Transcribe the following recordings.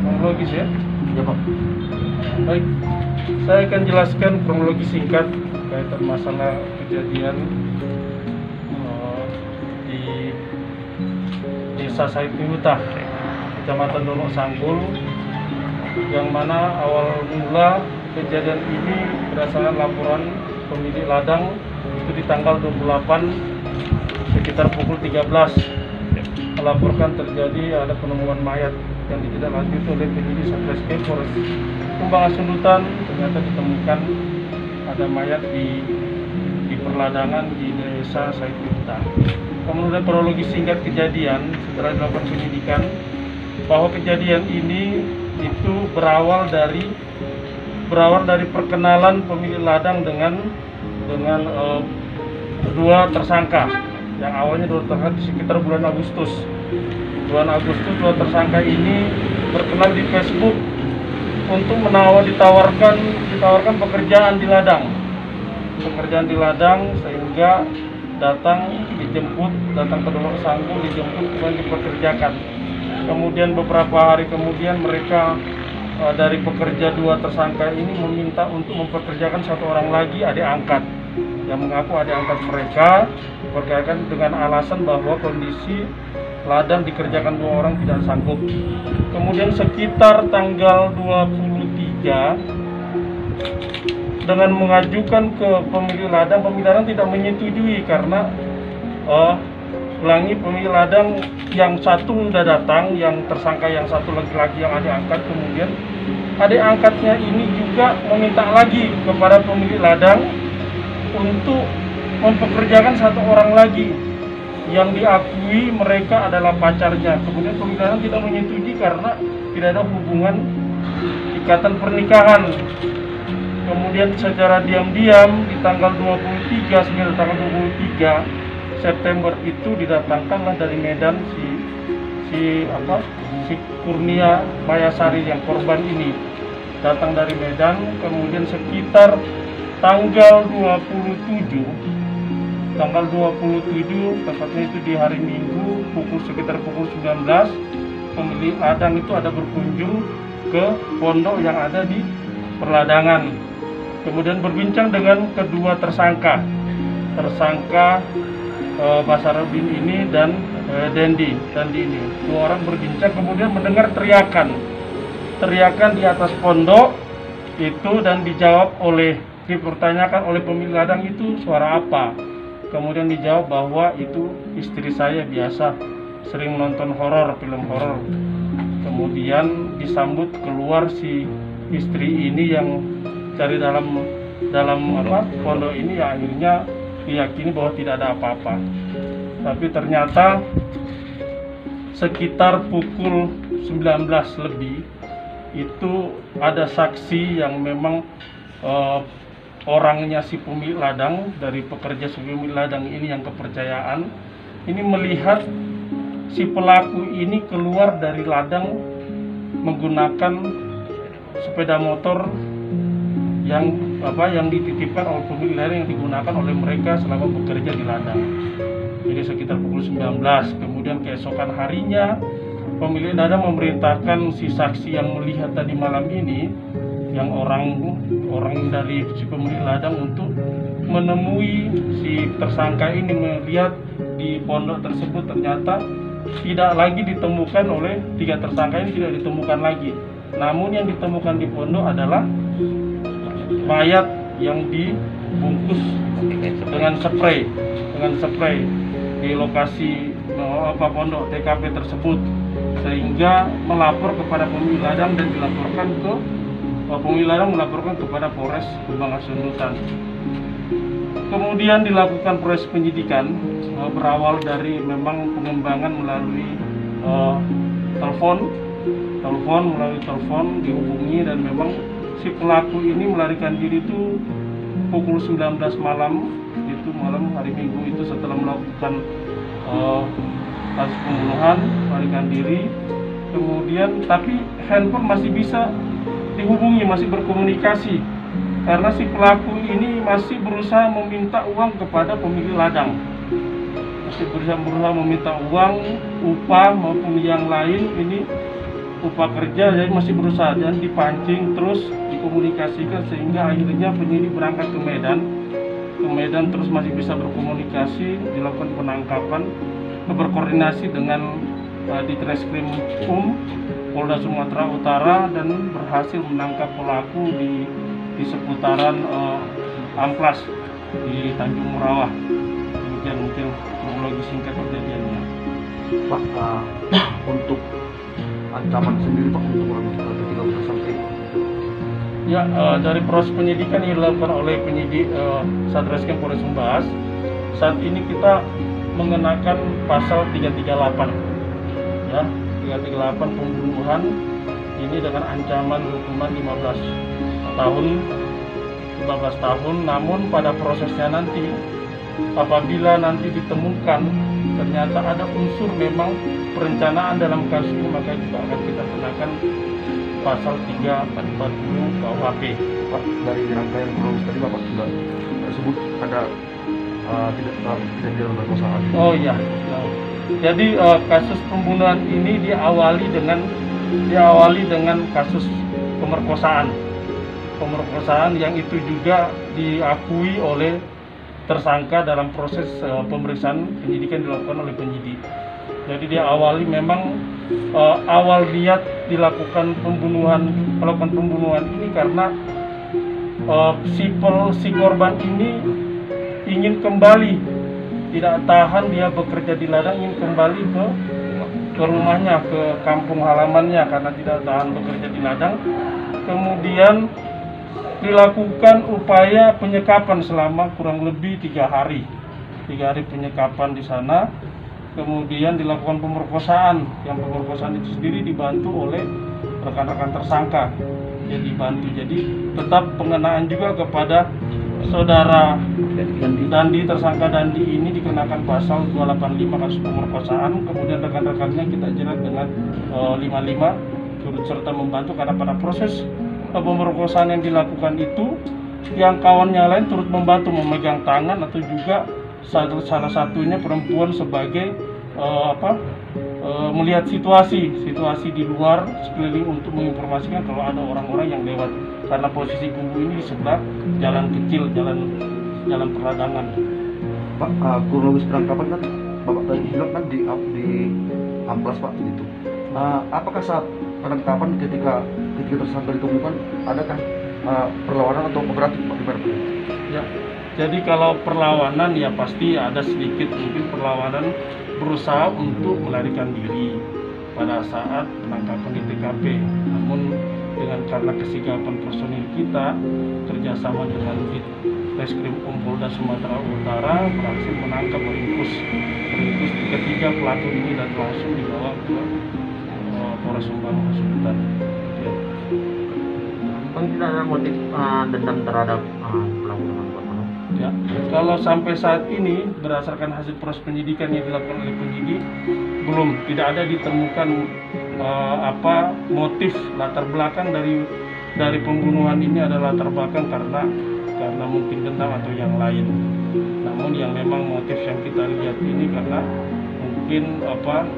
Kronologis ya? Ya Pak. Baik, saya akan jelaskan kronologi singkat kaitan masalah kejadian di Desa Saipihutah, Kecamatan Dono Sanggul, yang mana awal mula kejadian ini berdasarkan laporan pemilik ladang itu di tanggal 28 sekitar pukul 13 melaporkan terjadi ada penemuan mayat yang ditindaklanjuti oleh penyidik Satreskrim Polres Kembangan Sundutan. Ternyata ditemukan ada mayat di perladangan di Desa Saipihutah. Kemudian kronologi singkat kejadian setelah dilakukan penyidikan bahwa kejadian ini itu berawal dari perkenalan pemilik ladang dengan dua tersangka yang awalnya dua tersangka di sekitar bulan Agustus. Dua tersangka ini berkenal di Facebook untuk ditawarkan pekerjaan di ladang sehingga datang ke Dono Sanggul, dijemput kemudian dipekerjakan. Kemudian beberapa hari kemudian mereka dari pekerja dua tersangka ini meminta untuk mempekerjakan satu orang lagi adik angkat yang mengaku adik angkat mereka dipekerjakan dengan alasan bahwa kondisi ladang dikerjakan dua orang tidak sanggup. Kemudian sekitar tanggal 23 dengan mengajukan ke pemilik ladang tidak menyetujui karena pemilik ladang yang satu sudah datang, yang tersangka yang satu laki-laki yang adik angkat, kemudian adik angkatnya ini juga meminta lagi kepada pemilik ladang untuk mempekerjakan satu orang lagi yang diakui mereka adalah pacarnya. Kemudian pemilik ladang tidak menyetujui karena tidak ada hubungan ikatan pernikahan. Kemudian secara diam-diam di tanggal 23 September itu didatangkanlah dari Medan si Kurnia Mayasari yang korban ini datang dari Medan. Kemudian sekitar tanggal 27 tepatnya itu di hari Minggu sekitar pukul 19, pemilik ladang itu ada berkunjung ke pondok yang ada di perladangan. Kemudian berbincang dengan kedua tersangka Basarudin ini dan Dendi ini. Dua orang berbincang kemudian mendengar teriakan di atas pondok itu dan dipertanyakan oleh pemilik ladang itu suara apa. Kemudian dijawab bahwa itu istri saya biasa sering nonton film horor. Kemudian disambut keluar si istri ini yang dari dalam pondok ini, ya akhirnya diyakini bahwa tidak ada apa-apa. Tapi ternyata sekitar pukul 19 lebih itu ada saksi yang memang orangnya si pemilik ladang, dari pekerja si pemilik ladang ini yang kepercayaan ini melihat si pelaku ini keluar dari ladang menggunakan sepeda motor yang dititipkan oleh pemilik ladang yang digunakan oleh mereka selama bekerja di ladang. Jadi sekitar pukul 19. Kemudian keesokan harinya pemilik ladang memerintahkan si saksi yang melihat tadi malam ini, yang orang dari si pemilik ladang, untuk menemui si tersangka ini. Melihat di pondok tersebut ternyata tidak lagi ditemukan oleh tiga tersangka ini, tidak ditemukan lagi. Namun yang ditemukan di pondok adalah mayat yang dibungkus dengan spray di lokasi pondok TKP tersebut, sehingga melapor kepada pemilik ladang dan dilaporkan ke pemilik ladang melaporkan kepada Polres Kembangan Sundutan. Kemudian dilakukan proses penyidikan berawal dari memang pengembangan melalui telepon dihubungi, dan memang si pelaku ini melarikan diri itu pukul 19 malam hari Minggu itu setelah melakukan kasus pembunuhan, melarikan diri. Kemudian tapi handphone masih bisa dihubungi, masih berkomunikasi, karena si pelaku ini masih berusaha meminta uang kepada pemilik ladang. masih berusaha meminta uang, upah maupun yang lain. Ini upah kerja, jadi masih berusaha dan dipancing terus dikomunikasikan sehingga akhirnya penyidik berangkat ke Medan terus masih bisa berkomunikasi, dilakukan penangkapan, berkoordinasi dengan di Treskrim Polda Sumatera Utara dan berhasil menangkap pelaku di seputaran Amplas di Tanjung Morawah. Demikian mungkin kronologi singkat kejadiannya. Pak, untuk ancaman sendiri Pak untuk orang ketiga tersangka ini? Ya, dari proses penyidikan yang dilakukan oleh penyidik Satreskrim Polres Sumbawas, saat ini kita mengenakan pasal 338, ya, 338 pembunuhan ini dengan ancaman hukuman 15 tahun. Namun pada prosesnya nanti, apabila nanti ditemukan ternyata ada unsur memang perencanaan dalam kasus ini, maka juga akan kita kenakan pasal 340 KUHP. Pak, dari rangkaian kronologis tadi Bapak sudah tersebut ada tidak dalam perkosaan. Oh iya. Jadi kasus pembunuhan ini diawali dengan kasus pemerkosaan yang itu juga diakui oleh tersangka dalam proses pemeriksaan penyidikan dilakukan oleh penyidik. Jadi dia awali memang awal niat melakukan pembunuhan ini karena si korban ini ingin kembali, tidak tahan dia bekerja di ladang, ingin kembali ke rumahnya, ke kampung halamannya karena tidak tahan bekerja di ladang. Kemudian dilakukan upaya penyekapan selama kurang lebih 3 hari penyekapan di sana. Kemudian dilakukan pemerkosaan, yang pemerkosaan itu sendiri dibantu oleh rekan-rekan tersangka. Jadi tetap pengenaan juga kepada saudara Dandi, tersangka Dandi ini dikenakan pasal 285 kasus pemerkosaan. Kemudian rekan-rekannya kita jerat dengan 55 turut serta membantu karena pada proses pemerkosaan yang dilakukan itu yang kawannya lain turut membantu memegang tangan atau juga salah satunya perempuan sebagai melihat situasi di luar sekeliling untuk menginformasikan kalau ada orang-orang yang lewat karena posisi kubu ini di sebelah jalan kecil, jalan perladangan. Pak, kronologis penangkapan kan Bapak tadi bilang kan di Amplas Pak gitu. Apakah saat penangkapan ketika tersangka ditemukan adakah perlawanan atau kooperatif Pak di mana? Ya. Jadi kalau perlawanan ya pasti ada sedikit mungkin perlawanan, berusaha untuk melarikan diri pada saat penangkapan di TKP. Namun karena kesigapan personil kita kerjasama dengan Treskrim Polda Sumatera Utara berhasil menangkap meringkus ketiga pelaku ini dan langsung dibawa ke Polres Sumbawa. Bang, tidak ada motif dendam terhadap pelaku teman-teman? Ya, kalau sampai saat ini berdasarkan hasil proses penyidikan yang dilakukan oleh penyidik tidak ada ditemukan motif latar belakang dari pembunuhan ini adalah latar belakang karena mungkin dendam atau yang lain. Namun yang memang motif yang kita lihat ini karena mungkin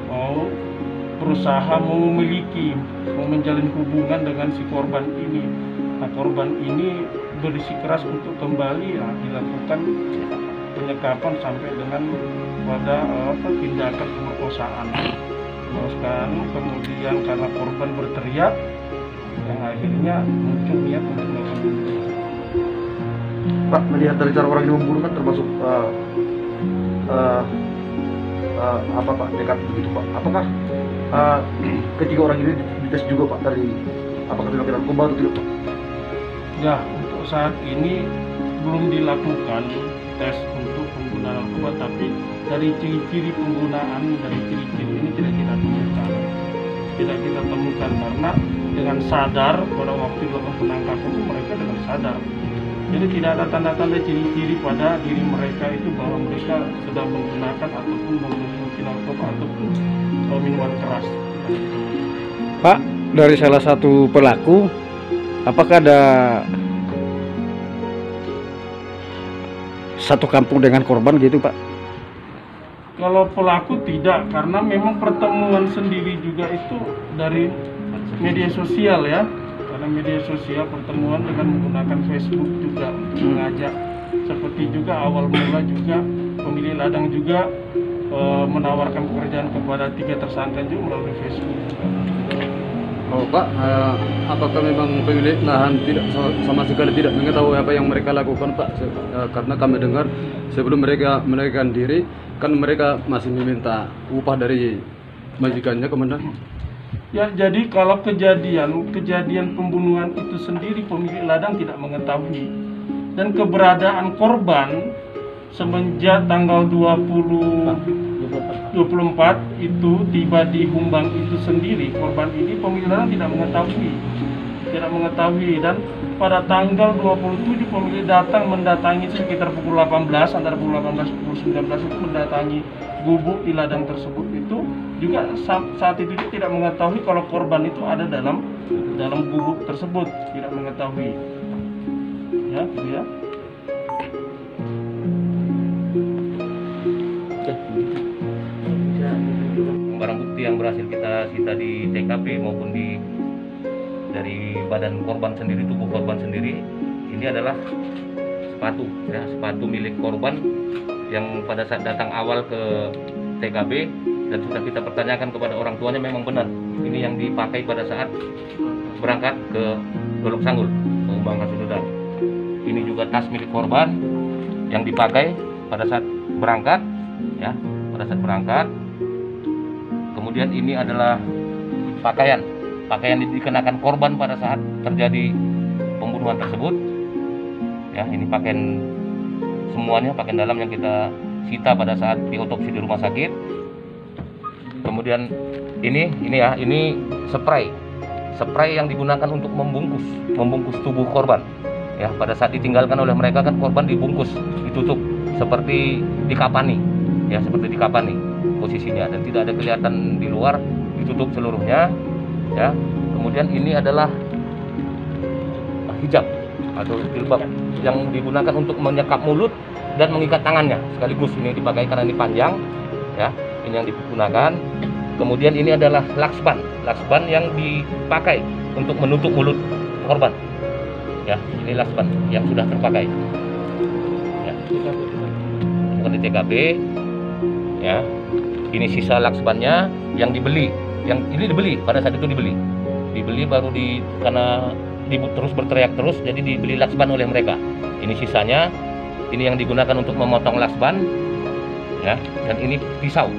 mau berusaha mau menjalin hubungan dengan si korban ini. Nah, korban ini bersikeras untuk kembali dilakukan penyekapan sampai dengan pada tindakan pemerkosaan. Kemudian karena korban berteriak, yang akhirnya muncul niat untuk melakukan bunuh. Pak, melihat dari cara orang ini membunuh kan termasuk Pak dekat begitu Pak. Apakah ketiga orang ini dites juga Pak dari apakah tindak pidana narkoba atau tidak Pak? Ya, untuk saat ini belum dilakukan tes untuk penggunaan narkoba, tapi dari ciri-ciri penggunaan, dari ciri-ciri ini tidak kita temukan karena dengan sadar pada waktu dilakukan penangkapan itu mereka dengan sadar. Jadi tidak ada tanda-tanda ciri-ciri pada diri mereka itu bahwa mereka sedang menggunakan ataupun mengonsumsi narkoba ataupun minuman keras. Pak, dari salah satu pelaku, apakah ada satu kampung dengan korban gitu Pak? Kalau pelaku tidak, karena memang pertemuan sendiri juga itu dari media sosial ya. Karena media sosial pertemuan dengan menggunakan Facebook juga untuk mengajak. Seperti juga awal mula juga pemilik ladang juga menawarkan pekerjaan kepada 3 tersangka juga melalui Facebook juga. Oh Pak, apakah memang pemilik lahan tidak sama sekali tidak mengetahui apa yang mereka lakukan Pak? Karena kami dengar sebelum mereka menaikkan diri, kan mereka masih meminta upah dari majikannya, Komandan. Ya, jadi kalau kejadian pembunuhan itu sendiri pemilik ladang tidak mengetahui, dan keberadaan korban semenjak tanggal 24 itu tiba di Humbang itu sendiri, korban ini pemilik ladang tidak mengetahui, dan pada tanggal 27 pemilik mendatangi sekitar pukul 18, antara pukul 18 dan pukul 19 itu mendatangi gubuk di ladang tersebut. Itu juga saat itu dia tidak mengetahui kalau korban itu ada dalam gubuk tersebut, tidak mengetahui. Ya, gitu ya. Barang bukti yang berhasil kita sita di TKP maupun dari badan korban sendiri, tubuh korban sendiri, ini adalah sepatu milik korban yang pada saat datang awal ke TKP dan sudah kita pertanyakan kepada orang tuanya, memang benar ini yang dipakai pada saat berangkat ke Dolok Sanggul, Humbang Kasududan. Ini juga tas milik korban yang dipakai pada saat berangkat, ya, pada saat berangkat. Kemudian ini adalah pakaian yang dikenakan korban pada saat terjadi pembunuhan tersebut. Ya, ini pakaian semuanya, pakaian dalam yang kita sita pada saat diotopsi di rumah sakit. Kemudian ini spray yang digunakan untuk membungkus tubuh korban. Ya, pada saat ditinggalkan oleh mereka kan korban dibungkus, ditutup seperti dikapani, ya, seperti dikapani posisinya, dan tidak ada kelihatan di luar, ditutup seluruhnya, ya. Kemudian ini adalah hijab atau jilbab yang digunakan untuk menyekap mulut dan mengikat tangannya sekaligus. Ini dipakai karena ini panjang, ya, ini yang digunakan. Kemudian ini adalah laksban yang dipakai untuk menutup mulut korban. Ya, ini laksban yang sudah terpakai. Ya, bukan di TKP. Ya, ini sisa laksbannya yang dibeli. Yang ini dibeli pada saat itu dibeli baru karena terus berteriak terus, jadi dibeli laksban oleh mereka. Ini sisanya, ini yang digunakan untuk memotong laksban, ya. Dan ini pisau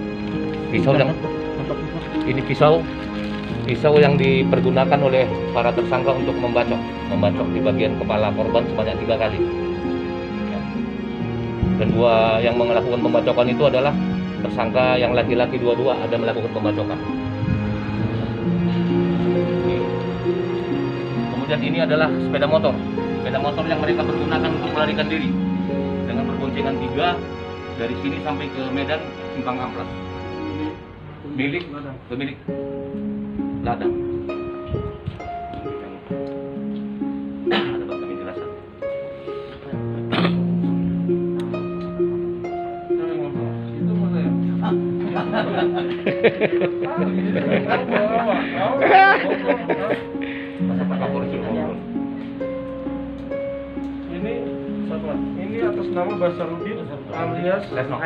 yang dipergunakan oleh para tersangka untuk membacok di bagian kepala korban sebanyak 3 kali. Ya. Dan dua yang melakukan pembacokan itu adalah tersangka yang laki-laki, dua-dua ada melakukan pembacokan. Kemudian ini adalah sepeda motor yang mereka pergunakan untuk melarikan diri dengan berboncengan 3 dari sini sampai ke Medan Simpang Amplas. Milik pemilik ladang. Ada kami jelaskan. Itu mana ya? Ini atas nama Basarudin alias Retno.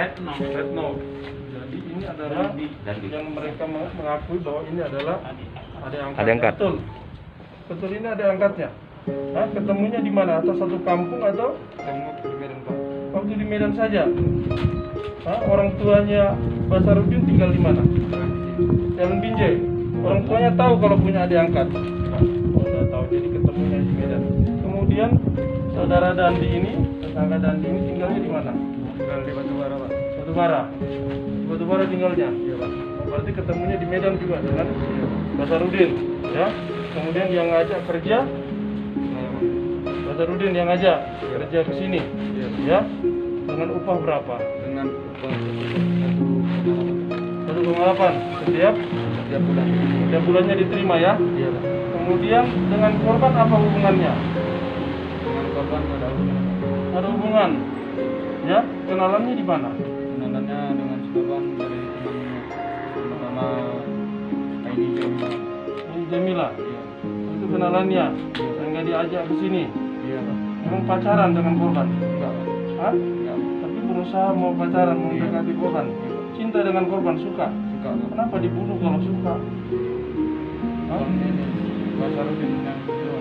Jadi ini adalah yang mereka mengakui bahwa ini adalah ada angkat. Betul ini ada angkatnya. Nah, ketemunya di mana? Atas satu kampung atau di Medan Pak? Waktu di Medan saja. Nah, orang tuanya Basarudin tinggal di mana? Jalan Binjai. Orang tuanya tahu kalau punya adik angkat. Oh, nggak tahu. Jadi ketemunya di Medan. Kemudian saudara Dandi ini, tetangga Dandi ini tinggalnya di mana? Tinggal di Batubara, Pak. Batubara tinggalnya. Iya, Pak. Berarti ketemunya di Medan juga dengan Basarudin, ya. Kemudian yang ngajak kerja, Basarudin yang ngajak kerja ke sini, ya. Dengan upah berapa? Dengan upah 1,8 setiap bulan. Setiap bulannya diterima, ya. Iya, Pak. Kemudian dengan korban apa hubungannya? Dengan korban ada hubungan. Ya, kenalannya di mana? Kenalannya dengan korban Jamila. Itu kenalannya. Sehingga diajak ke sini. Iya Pak. Memang pacaran dengan korban. Enggak. Hah? Enggak. Tapi berusaha mau pacaran, mau mendekati korban. Cinta dengan korban, suka. Suka Pak. Kenapa dibunuh kalau suka? Hah? Basarudin yang itu.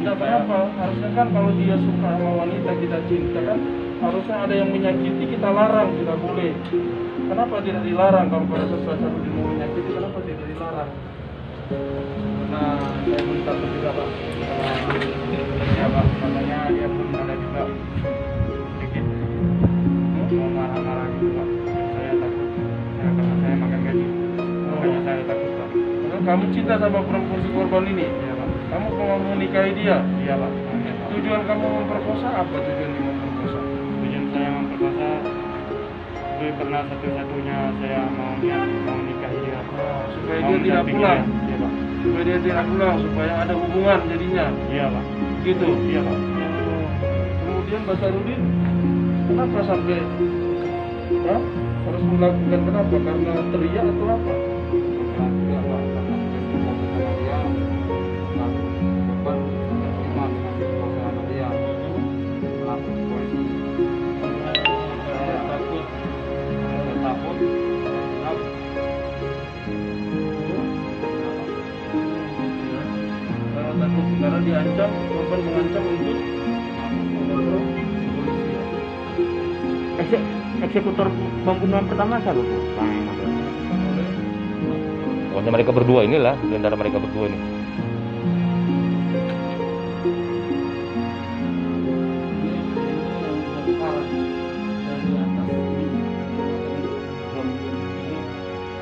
Tidak apa-apa. Harusnya kan kalau dia suka sama wanita kita cinta kan, harusnya ada yang menyakiti kita larang, tidak boleh. Kenapa tidak dilarang kalau pada sesuatu yang mau menyakiti? Kenapa tidak dilarang? Karena saya pun takut juga Pak. Ya Pak, katanya dia pun ada juga sedikit mau marah-marah gitu Pak. Saya takut. Karena saya makan gaji. Makanya saya takut Pak. Karena kamu cinta sama perempuan si korban ini. Iya Pak. Kamu mau menikahi dia. Iya Pak. Makanya, Pak. Tujuan kamu memperkosa apa? Tujuan dia memperkosa? Tujuan saya memperkosa itu karena satu-satunya saya mau nikahi dia. Supaya Mau dia tidak mendampingi pulang. dia. Iya Pak. Supaya dia tidak pulang, supaya ada hubungan jadinya. Iya Pak. Gitu. Iya Pak. Kemudian Basarudin, kenapa sampai harus melakukan, kenapa? Karena teriak atau apa? Iya Pak. Karena saya cuma bersama dia. Lalu korban terima dengan perkosaan dia. Lapor polisi. Saya takut. Saya takut. Karena takut, karena diancam, korban mengancam untuk membunuh polisi. Eksekutor pembunuhan pertama siapa Bu? Pokoknya mereka berdua inilah, di antara mereka berdua ini.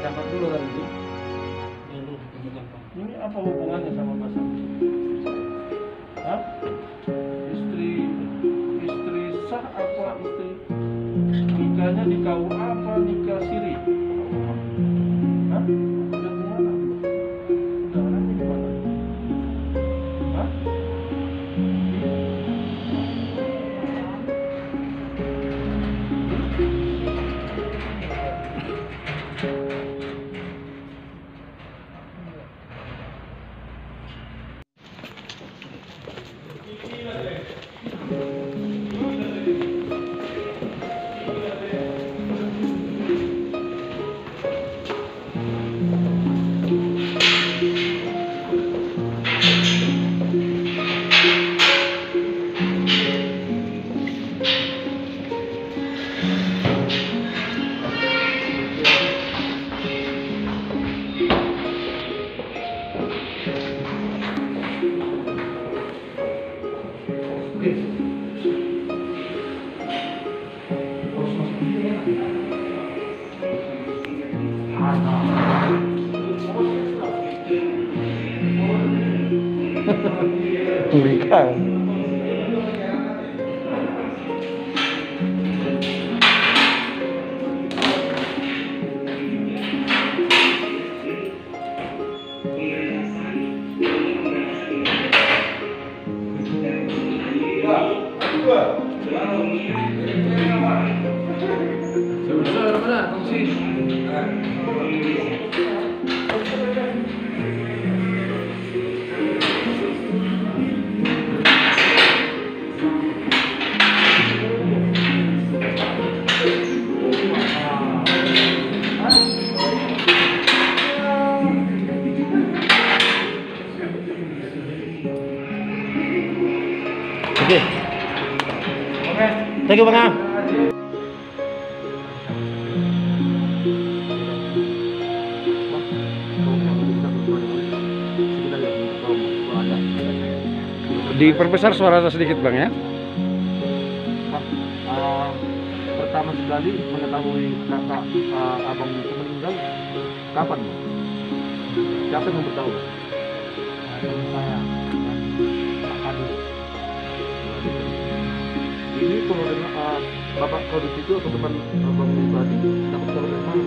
Dapat dulu kan ini. Ini apa hubungannya sama Basarudin? Hah? Istri sah apa istri? Nikahnya di KUA apa nikah siri? Hah? Udah gimana? Udah nanti gimana? Hah? Mereka. Oke. Thank you Bang. Diperbesar suara sedikit Bang ya. Pertama sekali mengetahui kakak abang itu meninggal kapan? Siapa yang memberitahu? Saya Pak Kadus. Ini kalau dengan bapak Kadus itu atau teman abang pribadi dapat kabar dari mana?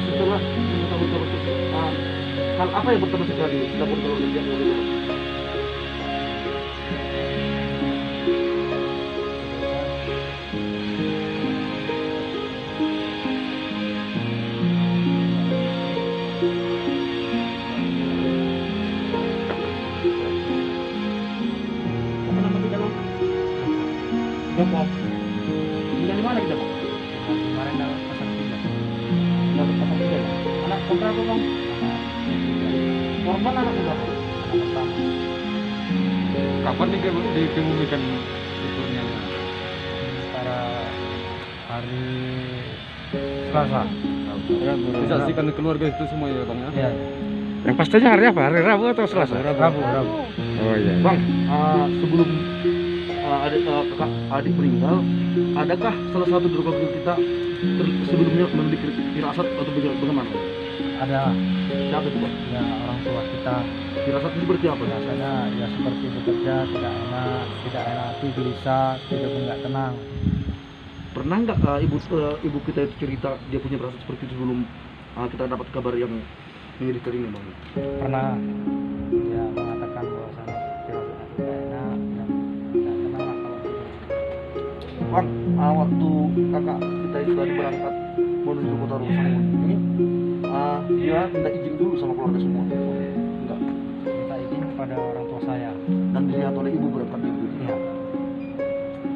Setelah mengetahui kabar tersebut, hal apa yang pertama sekali dilakukan oleh pihak keluarga? berapa bang? Korban anak berapa? Kapan dikemumikan syukurnya? Pada hari Selasa. Ya, Disaksikan keluarga itu semua ya bang ya? Ya, Yang pastinya hari apa? Hari Rabu atau Selasa? Rabu. Oh iya. Bang, sebelum adik meninggal, adakah salah satu dari keluarga kita sebelumnya memiliki firasat atau bagaimana? Ada Siapa itu bang? ya orang tua kita Firasat itu seperti apa? biasanya ya seperti bekerja tidak enak hati, gelisah, tidak nggak tenang. Pernah nggak ibu kita itu cerita dia punya firasat seperti itu sebelum kita dapat kabar yang menyedihkan ini bang? Pernah dia mengatakan bahwasanya firasatnya tidak enak dan tidak tenang lah kalau tidur. Bang, waktu kakak kita itu tadi berangkat menuju kota Rosamungun ini, dia minta izin dulu sama keluarga semua. Enggak. Minta izin kepada orang tua saya. Dan dilihat oleh ibu berangkat ibu. Iya.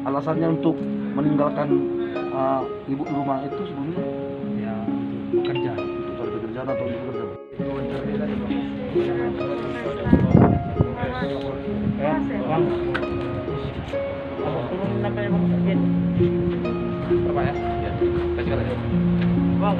Alasannya untuk meninggalkan ibu di rumah itu sebelumnya Ya untuk bekerja. untuk cari pekerjaan atau untuk bekerja. Bang. Turun apa ya bang? Berapa ya? Ya. Kasih kata. Bang,